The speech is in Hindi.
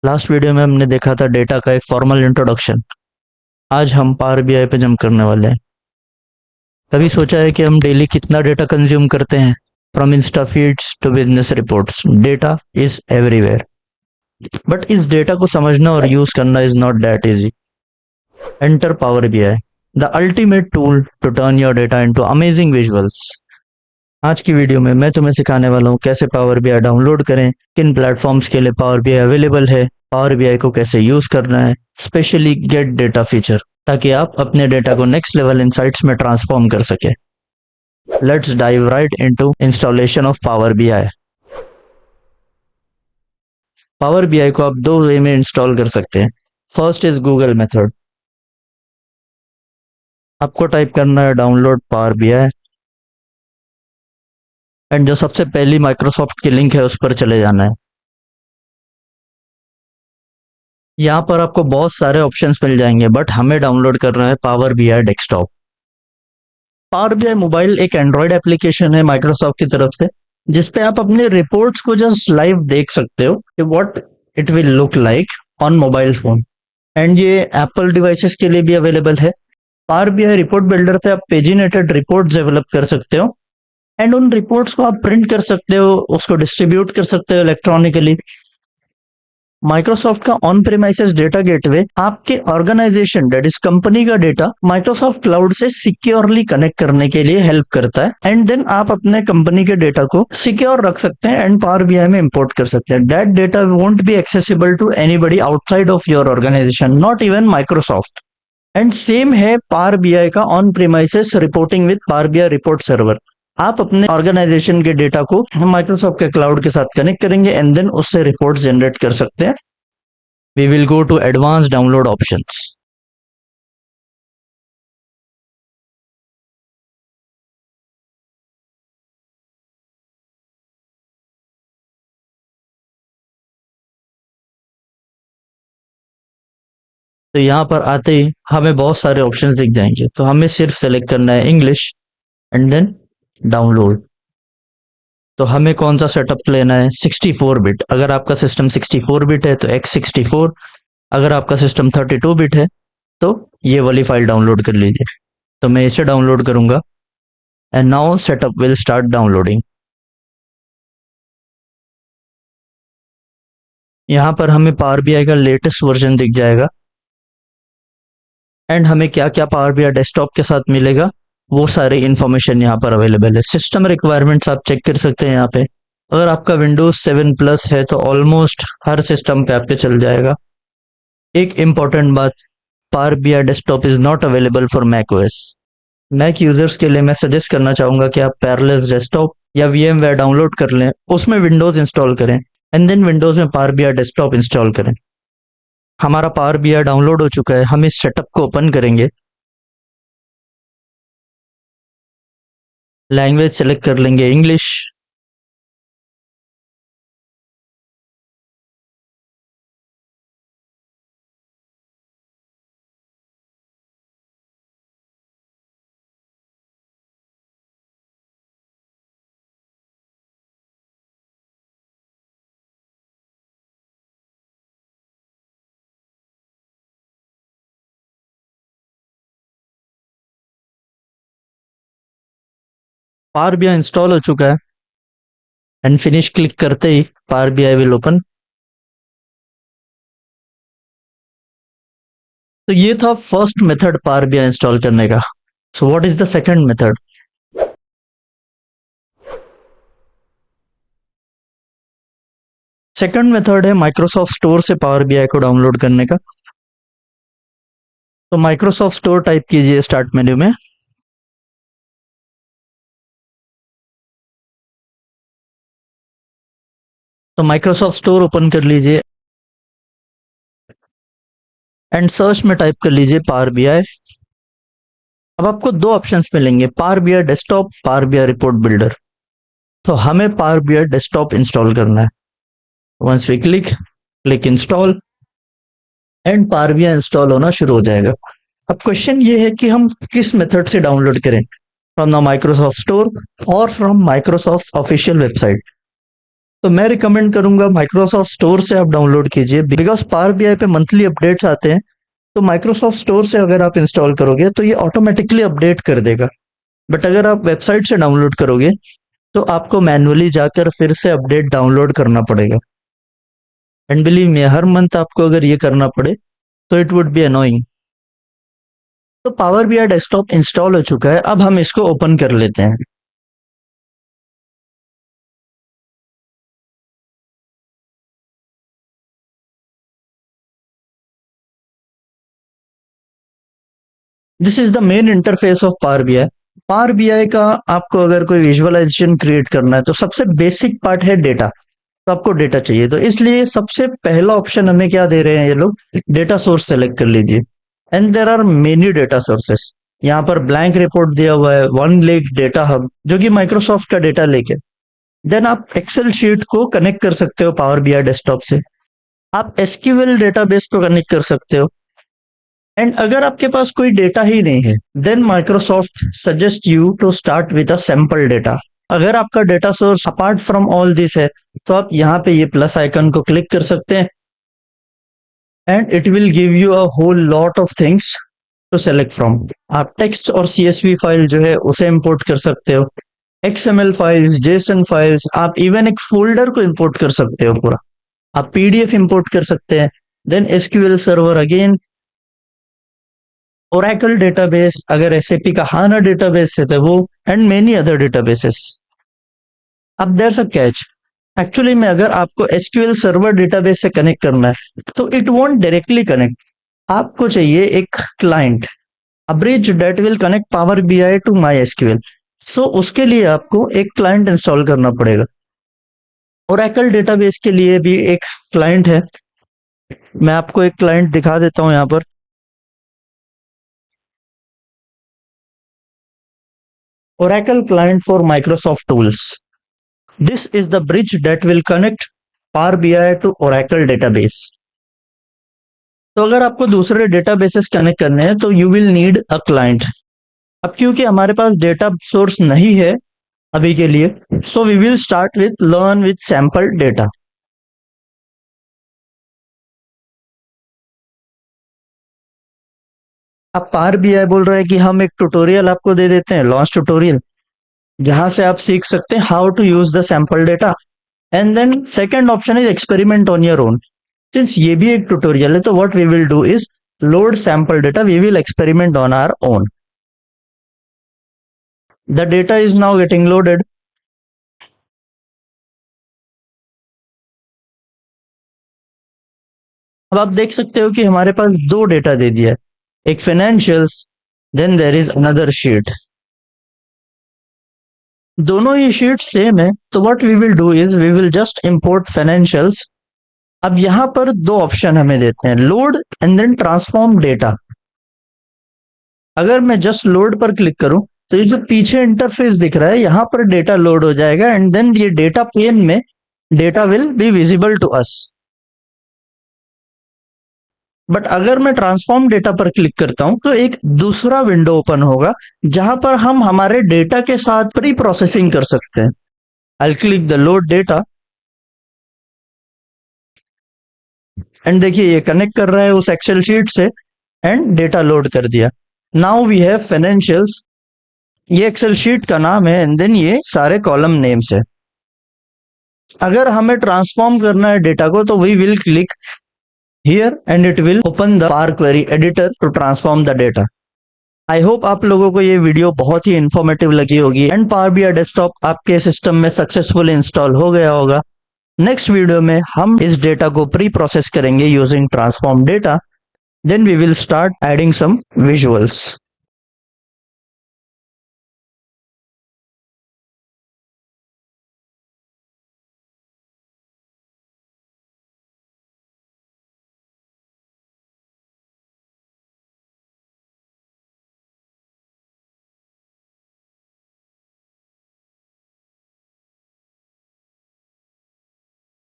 लास्ट वीडियो में हमने देखा था डेटा का एक फॉर्मल इंट्रोडक्शन। आज हम पावर बीआई पे जंप करने वाले हैं। कभी सोचा है कि हम डेली कितना डेटा कंज्यूम करते हैं? From insta feeds to business reports, data is everywhere. But इस डेटा को समझना और यूज करना is not that easy. Enter power BI, the ultimate tool to turn your data into amazing visuals. आज की वीडियो में मैं तुम्हें सिखाने वाला हूँ कैसे पावर बीआई डाउनलोड करें, किन प्लेटफॉर्म्स के लिए पावर बीआई अवेलेबल है, पावर बीआई को कैसे यूज करना है, स्पेशली गेट डेटा फीचर, ताकि आप अपने डेटा को नेक्स्ट लेवल इनसाइट्स में ट्रांसफॉर्म कर सके। Let's dive right into installation of power BI. Power BI को आप दो वे में इंस्टॉल कर सकते हैं। First is Google method. आपको टाइप करना है डाउनलोड पावर बीआई, एंड जो सबसे पहली माइक्रोसॉफ्ट की लिंक है उस पर चले जाना है। यहाँ पर आपको बहुत सारे ऑप्शंस मिल जाएंगे, बट हमें डाउनलोड करना है power BI desktop. Power BI mobile एक एंड्रॉयड एप्लीकेशन है माइक्रोसॉफ्ट की तरफ से, जिसपे आप अपने रिपोर्ट्स को जस्ट लाइव देख सकते हो कि what it will look like on mobile phone. And ये एप्पल डिवाइसेस के लिए भी अवेलेबल है। पावर बीआई रिपोर्ट बिल्डर पे आप पेजिनेटेड रिपोर्ट डेवलप कर सकते हो, एंड उन रिपोर्ट्स को आप प्रिंट कर सकते हो, उसको डिस्ट्रीब्यूट कर सकते हो इलेक्ट्रॉनिकली। माइक्रोसॉफ्ट का ऑन प्रीमाइसेस डेटा गेटवे आपके ऑर्गेनाइजेशन दैट इज कंपनी का डेटा माइक्रोसॉफ्ट क्लाउड से सिक्योरली कनेक्ट करने के लिए हेल्प करता है, एंड देन आप अपने कंपनी के डेटा को सिक्योर रख सकते हैं एंड पावर बीआई में इंपोर्ट कर सकते हैं। That data won't be accessible to anybody outside of your organization, not even Microsoft. And same है पावर बीआई का on premises reporting with power BI report server. आप अपने ऑर्गेनाइजेशन के डेटा को माइक्रोसॉफ्ट के क्लाउड के साथ कनेक्ट करेंगे एंड देन उससे रिपोर्ट जनरेट कर सकते हैं। We will go to advance download options. तो यहाँ पर आते ही हमें बहुत सारे ऑप्शंस दिख जाएंगे, तो हमें सिर्फ सेलेक्ट करना है इंग्लिश एंड देन डाउनलोड। तो हमें कौन सा सेटअप लेना है? 64 बिट। अगर आपका सिस्टम 64 बिट है तो x64, अगर आपका सिस्टम 32 बिट है तो ये वाली फाइल डाउनलोड कर लीजिए। तो मैं इसे डाउनलोड करूंगा and now setup will start downloading. यहाँ पर हमें पावर बीआई का लेटेस्ट वर्जन दिख जाएगा, एंड हमें क्या क्या पावर बीआई डेस्कटॉप के साथ मिलेगा वो सारी इंफॉर्मेशन यहाँ पर अवेलेबल है। सिस्टम रिक्वायरमेंट्स आप चेक कर सकते हैं यहाँ पे। अगर आपका विंडोज 7 प्लस है तो ऑलमोस्ट हर सिस्टम पे आपके चल जाएगा। एक इंपॉर्टेंट बात, power BI desktop is not available for Mac OS. Mac users के लिए मैं सजेस्ट करना चाहूंगा कि आप पैरेलल डेस्कटॉप या VMware डाउनलोड कर लें, उसमें विंडोज इंस्टॉल करें एंड देन विंडोज में पावर बीआई डेस्कटॉप इंस्टॉल करें। हमारा पावर बीआई डाउनलोड हो चुका है, हम इस सेटअप को ओपन करेंगे। लैंग्वेज सेलेक्ट कर लेंगे इंग्लिश। पावर बीआई इंस्टॉल हो चुका है एंड फिनिश क्लिक करते ही पावर बीआई विल ओपन। तो ये था first method power BI install करने का। So what is the second method? Second method है माइक्रोसॉफ्ट स्टोर से पावर बीआई को डाउनलोड करने का। तो माइक्रोसॉफ्ट स्टोर टाइप कीजिए स्टार्ट मेन्यू में। तो माइक्रोसॉफ्ट स्टोर ओपन कर लीजिए एंड सर्च में टाइप कर लीजिए पावर बीआई। अब आपको दो ऑप्शंस मिलेंगे, power BI desktop, power BI report builder. तो हमें पावर बीआई डेस्कटॉप इंस्टॉल करना है। Once we click install and power BI install होना शुरू हो जाएगा। अब क्वेश्चन ये है कि हम किस मेथड से डाउनलोड करें, फ्रॉम द माइक्रोसॉफ्ट स्टोर और फ्रॉम माइक्रोसॉफ्ट ऑफिशियल वेबसाइट। तो मैं रिकमेंड करूंगा माइक्रोसॉफ्ट स्टोर से आप डाउनलोड कीजिए, बिकॉज पावर बीआई पे मंथली अपडेट्स आते हैं। तो माइक्रोसॉफ्ट स्टोर से अगर आप इंस्टॉल करोगे तो ये ऑटोमेटिकली अपडेट कर देगा। बट अगर आप वेबसाइट से डाउनलोड करोगे तो आपको मैन्युअली जाकर फिर से अपडेट डाउनलोड करना पड़ेगा। And believe me, her month आपको अगर ये करना पड़े तो इट वुड बी अनोइंग। तो पावर बीआई डेस्कटॉप इंस्टॉल हो चुका है, अब हम इसको ओपन कर लेते हैं। This is the main interface of power BI. Power BI का आपको अगर कोई विजुअलाइजेशन क्रिएट करना है तो सबसे बेसिक पार्ट है डेटा। तो आपको डेटा चाहिए, तो इसलिए सबसे पहला ऑप्शन हमें क्या दे रहे हैं ये लोग, डेटा सोर्स सेलेक्ट कर लीजिए। And there are many data sources. यहाँ पर ब्लैंक रिपोर्ट दिया हुआ है, वन लेक डेटा हब जो कि माइक्रोसॉफ्ट का डेटा लेके। देन आप एक्सेल शीट को कनेक्ट कर सकते हो पावर बीआई डेस्कटॉप से। आप एसक्यूएल डेटाबेस को कनेक्ट कर सकते हो। एंड अगर आपके पास कोई डेटा ही नहीं है, then Microsoft suggest you to start with a sample data. अगर आपका data source apart from all this है तो आप यहाँ पे ये प्लस आइकन को क्लिक कर सकते हैं and it will give you a whole lot of things to select from. आप टेक्स्ट और सीएसवी फाइल जो है उसे इंपोर्ट कर सकते हो, एक्सएमएल फाइल्स, जेसन फाइल्स, आप इवन एक फोल्डर को इंपोर्ट कर सकते हो पूरा। आप पीडीएफ इंपोर्ट कर सकते हैं। Then SQL server again, Oracle database, अगर एसएपी का हाना डेटाबेस है तो वो, एंड मेनी अदर डेटाबेसेस। अब देयर अ कैच, एक्चुअली में अगर आपको एसक्यूएल सर्वर डेटाबेस से कनेक्ट करना है तो इट वोंट डायरेक्टली कनेक्ट। आपको चाहिए एक client, a bridge that will connect power BI to MySQL. So उसके लिए आपको एक क्लाइंट इंस्टॉल करना पड़ेगा। ओरेकल डेटाबेस के लिए भी एक क्लाइंट है, मैं आपको एक क्लाइंट दिखा देता हूं यहाँ पर। Oracle client for Microsoft tools. This is the bridge that will connect Power BI to Oracle database. तो अगर आपको दूसरे डेटाबेसेस कनेक्ट करने हैं तो you will need a client. अब क्योंकि हमारे पास डेटा सोर्स नहीं है अभी के लिए, so we will start with learn with sample data. अब पावर बीआई बोल रहा है कि हम एक ट्यूटोरियल आपको दे देते हैं, लॉन्च ट्यूटोरियल, जहां से आप सीख सकते हैं how to use the sample data. And then second option is experiment on your own. Since ये भी एक ट्यूटोरियल है तो what we will do is load sample data, we will experiment on our own. The data is now getting loaded. अब आप देख सकते हो कि हमारे पास दो डेटा दे दिया है, एक financials, then there is another sheet. दोनों ही शीट सेम है, तो what we will do is we will just import financials. अब यहां पर दो ऑप्शन हमें देते हैं, load and then transform data. अगर मैं जस्ट लोड पर क्लिक करूं तो ये जो पीछे इंटरफेस दिख रहा है यहां पर डेटा लोड हो जाएगा एंड देन ये डेटा पेन में data will be visible to us. But अगर मैं ट्रांसफॉर्म डेटा पर क्लिक करता हूं तो एक दूसरा विंडो ओपन होगा जहां पर हम हमारे डेटा के साथ प्री प्रोसेसिंग कर सकते हैं। I click the load data and देखिए ये कनेक्ट कर रहा है उस एक्सेल शीट से एंड डेटा लोड कर दिया। नाउ वी हैव फाइनेंशियल्स, ये एक्सेल शीट का नाम है एंड देन ये सारे कॉलम नेम्स है। अगर हमें ट्रांसफॉर्म करना है डेटा को तो we will click here and it will open the power query editor to transform the data. I hope आप लोगों को ये वीडियो बहुत ही इंफॉर्मेटिव लगी होगी एंड पावर बीआई डेस्कटॉप आपके सिस्टम में सक्सेसफुली इंस्टॉल हो गया होगा। नेक्स्ट वीडियो में हम इस डेटा को प्री प्रोसेस करेंगे using transform data, then we will start adding some visuals.